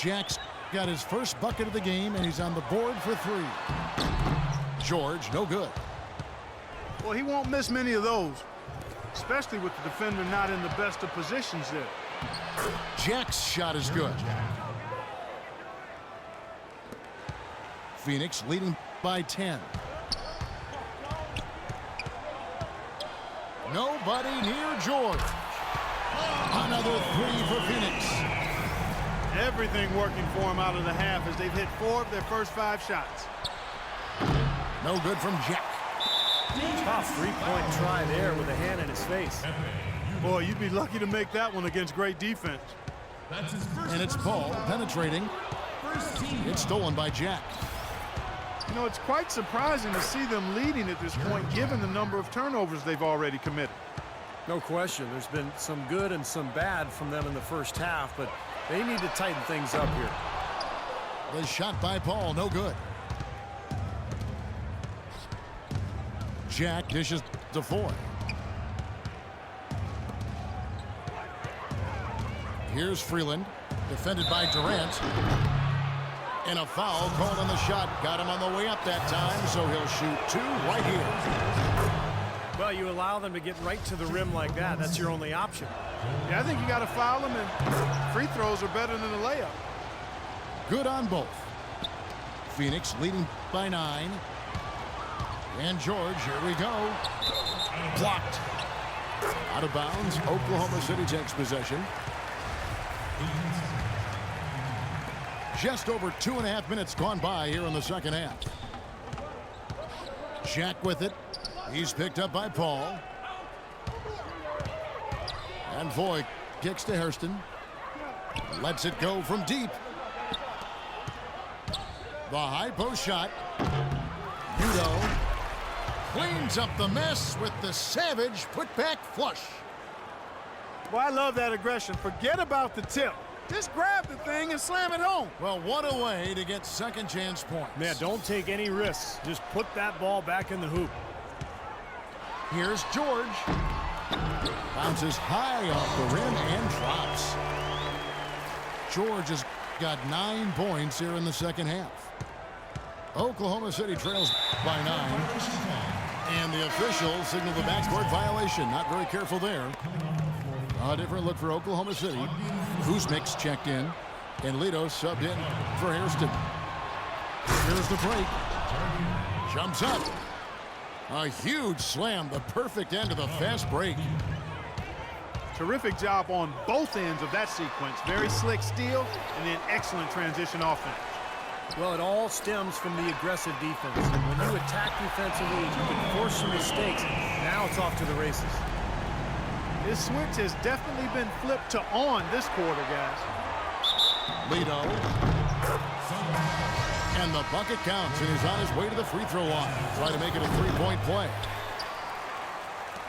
Jack's got his first bucket of the game, and he's on the board for 3. George, no good. Well, he won't miss many of those, especially with the defender not in the best of positions there. Jack's shot is good. Phoenix leading by 10. Nobody near George. Another 3 for Phoenix. Everything working for him out of the half as they've hit 4 of their first 5 shots. No good from Jack. Tough three-point try there with a hand in his face. Boy, you'd be lucky to make that one against great defense. And it's Paul penetrating. It's stolen by Jack. You know, it's quite surprising to see them leading at this point, given the number of turnovers they've already committed. No question. There's been some good and some bad from them in the first half, but they need to tighten things up here. The shot by Paul, no good. Jack dishes to Foy. Here's Freeland, defended by Durant. And a foul called on the shot. Got him on the way up that time, so he'll shoot 2 right here. Well, you allow them to get right to the rim like that. That's your only option. Yeah, I think you got to foul them, and free throws are better than a layup. Good on both. Phoenix leading by 9. And George, here we go. Blocked. Out of bounds. Oklahoma City takes possession. Just over 2.5 minutes gone by here in the second half. Jack with it. He's picked up by Paul. And Foy kicks to Hairston. Lets it go from deep. The high post shot. Udo cleans up the mess with the savage putback flush. Well, I love that aggression. Forget about the tip. Just grab the thing and slam it home. Well, what a way to get second chance points. Man, don't take any risks. Just put that ball back in the hoop. Here's George. Bounces high off the rim and drops. George has got 9 points here in the second half. Oklahoma City trails by 9. And the officials signal the backcourt violation. Not very careful there. A different look for Oklahoma City. Kuzmic's checked in. And Lito subbed in for Hairston. Here's the break. Jumps up. A huge slam. The perfect end of the fast break. Terrific job on both ends of that sequence. Very slick steal and then excellent transition offense. Well, it all stems from the aggressive defense. And when you attack defensively, you can force some mistakes. Now it's off to the races. This switch has definitely been flipped to on this quarter, guys. Lito. And the bucket counts, and he's on his way to the free throw line. Try to make it a 3-point play.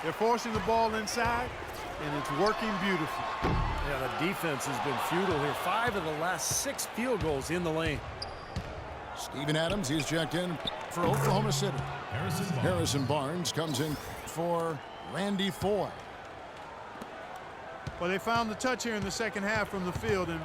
They're forcing the ball inside, and it's working beautifully. Yeah, the defense has been futile here. 5 of the last 6 field goals in the lane. Steven Adams, he's checked in for Oklahoma City. Harrison Barnes comes in for Randy Foy. Well, they found the touch here in the second half from the field, and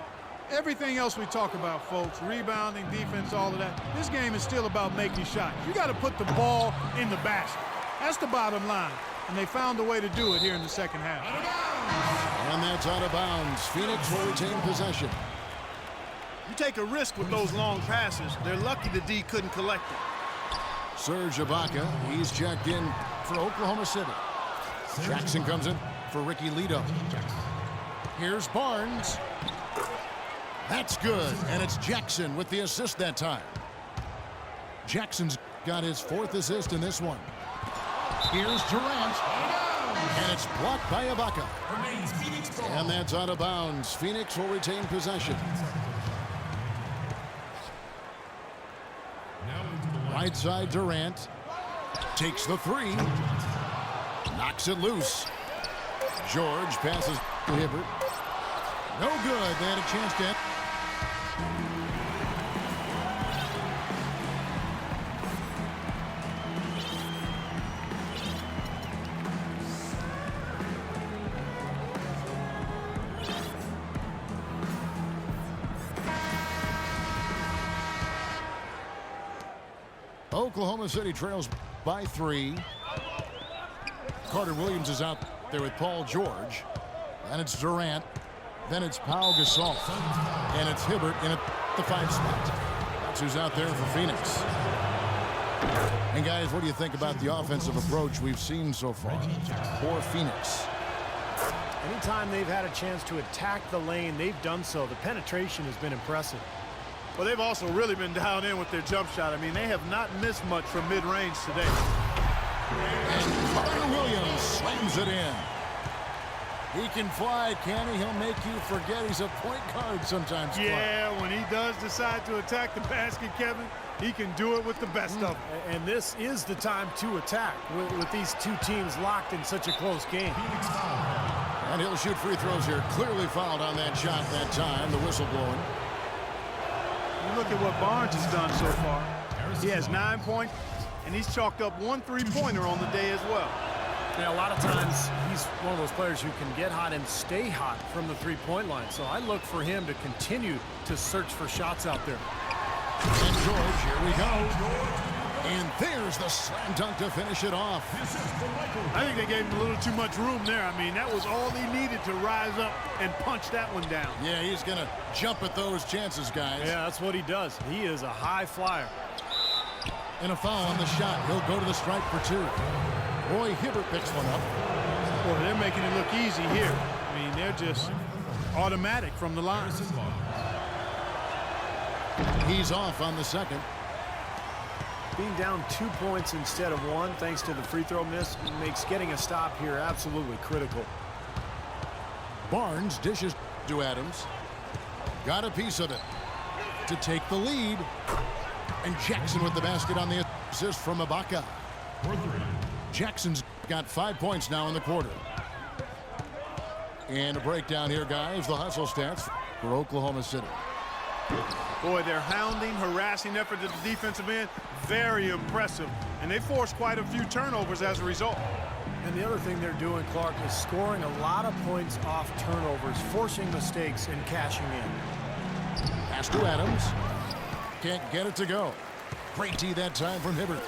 everything else we talk about, folks, rebounding, defense, all of that, this game is still about making shots. You got to put the ball in the basket. That's the bottom line, and they found a way to do it here in the second half. And that's out of bounds. Phoenix will retain possession. You take a risk with those long passes. They're lucky the D couldn't collect it. Serge Ibaka, he's checked in for Oklahoma City. Jackson comes in for Ricky Lito. Here's Barnes. That's good, and it's Jackson with the assist that time. Jackson's got his 4th assist in this one. Here's Durant, and it's blocked by Ibaka. And that's out of bounds. Phoenix will retain possession. Right side Durant takes the 3, knocks it loose. George passes to Hibbert. No good. They had a chance to. Oklahoma City trails by 3. Carter Williams is out there with Paul George. And it's Durant. Then it's Pau Gasol. And it's Hibbert in at the 5 spot. That's who's out there for Phoenix. And guys, what do you think about the offensive approach we've seen so far for Phoenix? Anytime they've had a chance to attack the lane, they've done so. The penetration has been impressive. Well, they've also really been down in with their jump shot. I mean, they have not missed much from mid-range today. And Carter Williams slams it in. He can fly, can he? He'll make you forget he's a point guard sometimes. Yeah, when he does decide to attack the basket, Kevin, he can do it with the best of them. And this is the time to attack with these two teams locked in such a close game. And he'll shoot free throws here. Clearly fouled on that shot that time. The whistle blowing. You look at what Barnes has done so far. He has 9 points, and he's chalked up 1 3-pointer on the day as well. Now, a lot of times, he's one of those players who can get hot and stay hot from the three-point line. So I look for him to continue to search for shots out there. And George, here we go. And there's the slam dunk to finish it off. I think they gave him a little too much room there. I mean, that was all he needed to rise up and punch that one down. Yeah, he's going to jump at those chances, guys. Yeah, that's what he does. He is a high flyer. And a foul on the shot. He'll go to the stripe for 2. Roy Hibbert picks one up. Boy, they're making it look easy here. I mean, they're just automatic from the line. He's off on the second. Being down 2 points instead of 1, thanks to the free throw miss, makes getting a stop here absolutely critical. Barnes dishes to Adams. Got a piece of it to take the lead. And Jackson with the basket on the assist from Ibaka. Jackson's got 5 points now in the quarter. And a breakdown here, guys. The hustle stats for Oklahoma City. Boy, their hounding, harassing effort at the defensive end, very impressive. And they forced quite a few turnovers as a result. And the other thing they're doing, Clark, is scoring a lot of points off turnovers, forcing mistakes and cashing in. Pass to Adams. Can't get it to go. Great D that time from Hibbert.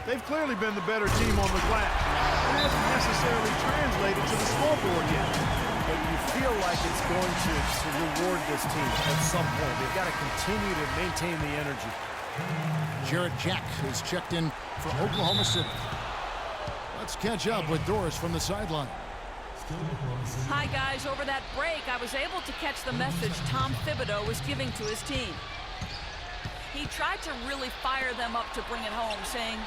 They've clearly been the better team on the glass. It hasn't necessarily translated to the scoreboard yet. But you feel like it's going to reward this team at some point. They've got to continue to maintain the energy. Jarrett Jack is checked in for Oklahoma City. Let's catch up with Doris from the sideline. Hi, guys. Over that break, I was able to catch the message Tom Thibodeau was giving to his team. He tried to really fire them up to bring it home, saying,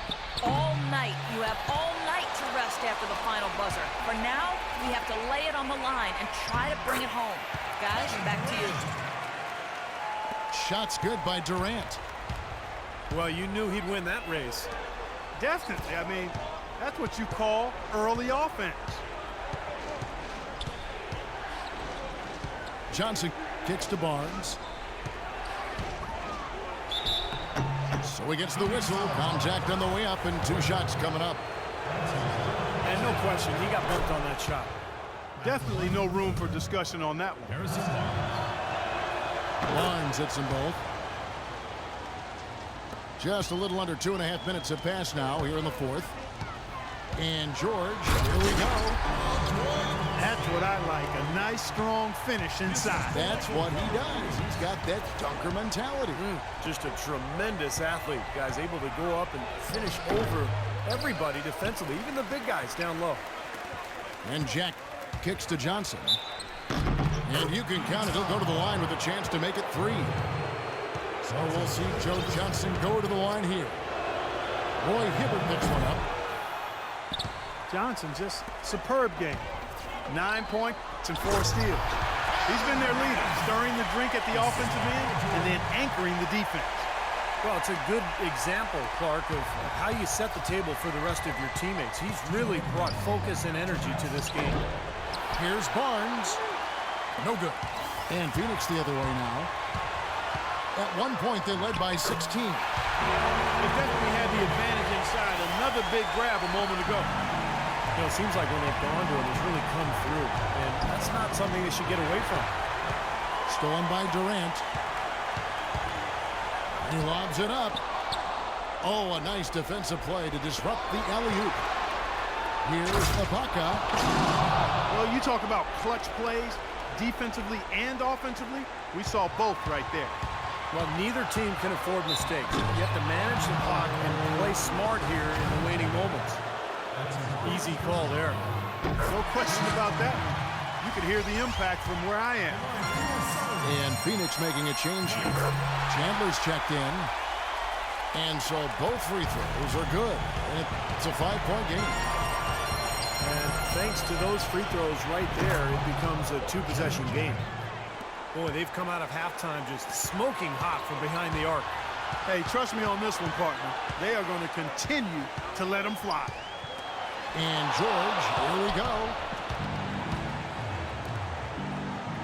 all night, you have all night to rest after the final buzzer. For now, we have to lay it on the line and try to bring it home. Guys, back to you. Shots good by Durant. Well, you knew he'd win that race. Definitely. I mean, that's what you call early offense. Johnson kicks to Barnes. So he gets the whistle. Contact on the way up and 2 shots coming up. And no question, he got bumped on that shot. Definitely no room for discussion on that one. Barnes hits them both. Just a little under 2.5 minutes have passed now here in the 4th. And George, here we go. That's what I like, a nice, strong finish inside. That's what he does. He's got that dunker mentality. Just a tremendous athlete. Guys able to go up and finish over everybody defensively, even the big guys down low. And Jack kicks to Johnson. And you can count it. He'll go to the line with a chance to make it 3. So we'll see Joe Johnson go to the line here. Roy Hibbert picks one up. Johnson, just superb game. 9 points and 4 steals. He's been their leader, stirring the drink at the offensive end and then anchoring the defense. Well, it's a good example, Clark, of how you set the table for the rest of your teammates. He's really brought focus and energy to this game. Here's Barnes. No good. And Phoenix the other way now. At one point, they led by 16. They definitely had the advantage inside. Another big grab a moment ago. You know, it seems like when they've gone to him, he's really come through. And that's not something they should get away from. Stolen by Durant. He lobs it up. Oh, a nice defensive play to disrupt the alley-oop. Here's Ibaka. Well, you talk about clutch plays, defensively and offensively. We saw both right there. Well, neither team can afford mistakes. You have to manage the clock and play smart here in the waning moments. Easy call there. No question about that. You could hear the impact from where I am. And Phoenix making a change here. Chandler's checked in. And so both free throws are good. And it's a 5-point game. And thanks to those free throws right there, it becomes a 2-possession game. Boy, they've come out of halftime just smoking hot from behind the arc. Hey, trust me on this one, partner. They are going to continue to let them fly. And George, here we go.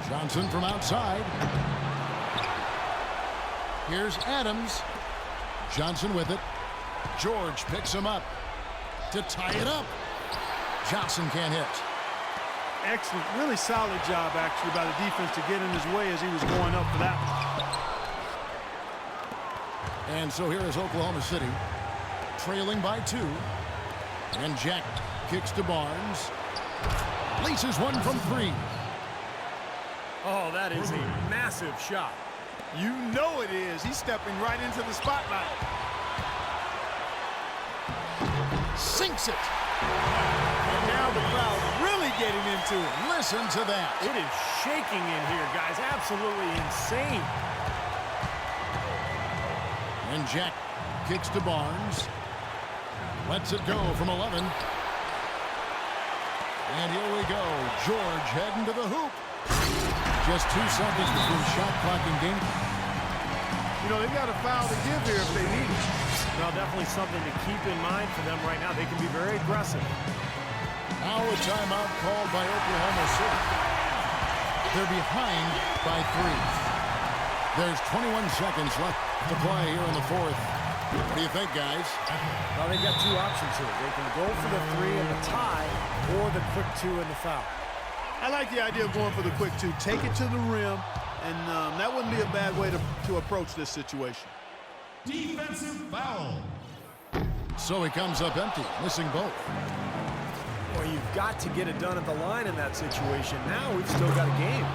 Johnson from outside. Here's Adams. Johnson with it. George picks him up to tie it up. Johnson can't hit. Excellent. Really solid job, actually, by the defense to get in his way as he was going up for that one. And so here is Oklahoma City, trailing by 2. And Jack kicks to Barnes. Laces one from 3. Oh, that is a massive shot. You know it is. He's stepping right into the spotlight. Sinks it. And now the crowd really getting into it. Listen to that. It is shaking in here, guys. Absolutely insane. And Jack kicks to Barnes. Lets it go from 11. And here we go. George heading to the hoop. Just 2 seconds between shot clock and game. You know, they've got a foul to give here if they need it. Well, definitely something to keep in mind for them right now. They can be very aggressive. Now a timeout called by Oklahoma City. They're behind by 3. There's 21 seconds left to play here in the 4th. What do you think, guys? Well, they've got 2 options here. They can go for the 3 and the tie, or the quick 2 and the foul. I like the idea of going for the quick 2. Take it to the rim, and that wouldn't be a bad way to approach this situation. Defensive foul. So he comes up empty, missing both. Well, you've got to get it done at the line in that situation. Now we've still got a game.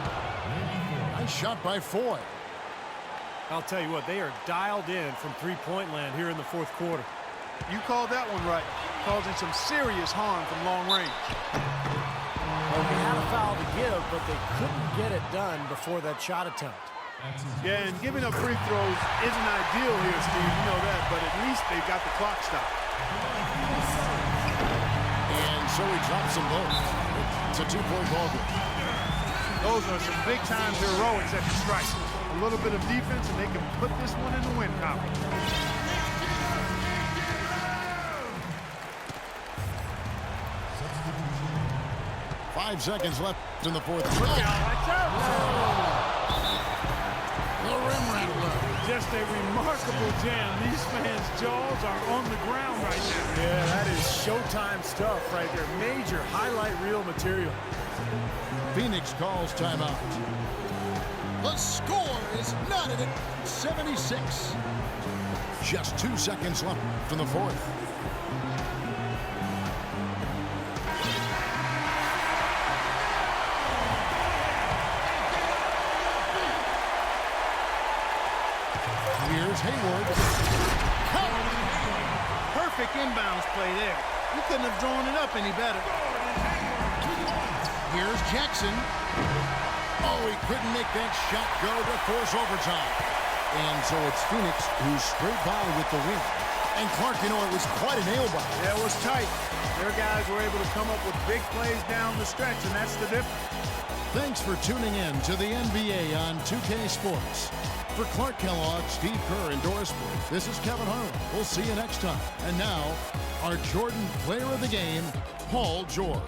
Nice shot by Foy. I'll tell you what, they are dialed in from three-point land here in the 4th quarter. You called that one right, causing some serious harm from long range. Well, they had a foul to give, but they couldn't get it done before that shot attempt. Yeah, and giving up free throws isn't ideal here, Steve. You know that, but at least they got the clock stopped. And so he drops them both. It's a 2-point ball game. Those are some big-time heroics at the strike. A little bit of defense, and they can put this one in the win column. Five seconds left in the 4th. Watch out! The rim rattler. Just a remarkable jam. These fans' jaws are on the ground right now. Yeah, that is Showtime stuff right there. Major highlight reel material. Phoenix calls timeout. The score is knotted at 76. Just 2 seconds left in the 4th. Here's Hayward. Perfect inbounds play there. You couldn't have drawn it up any better. Here's Jackson. Oh, he couldn't make that shot go to force overtime. And so it's Phoenix who's straight by with the win. And Clark, you know, it was quite a nail-biter. Yeah, it was tight. Their guys were able to come up with big plays down the stretch, and that's the difference. Thanks for tuning in to the NBA on 2K Sports. For Clark Kellogg, Steve Kerr, and Doris Burke, this is Kevin Harlan. We'll see you next time. And now, our Jordan Player of the Game, Paul George.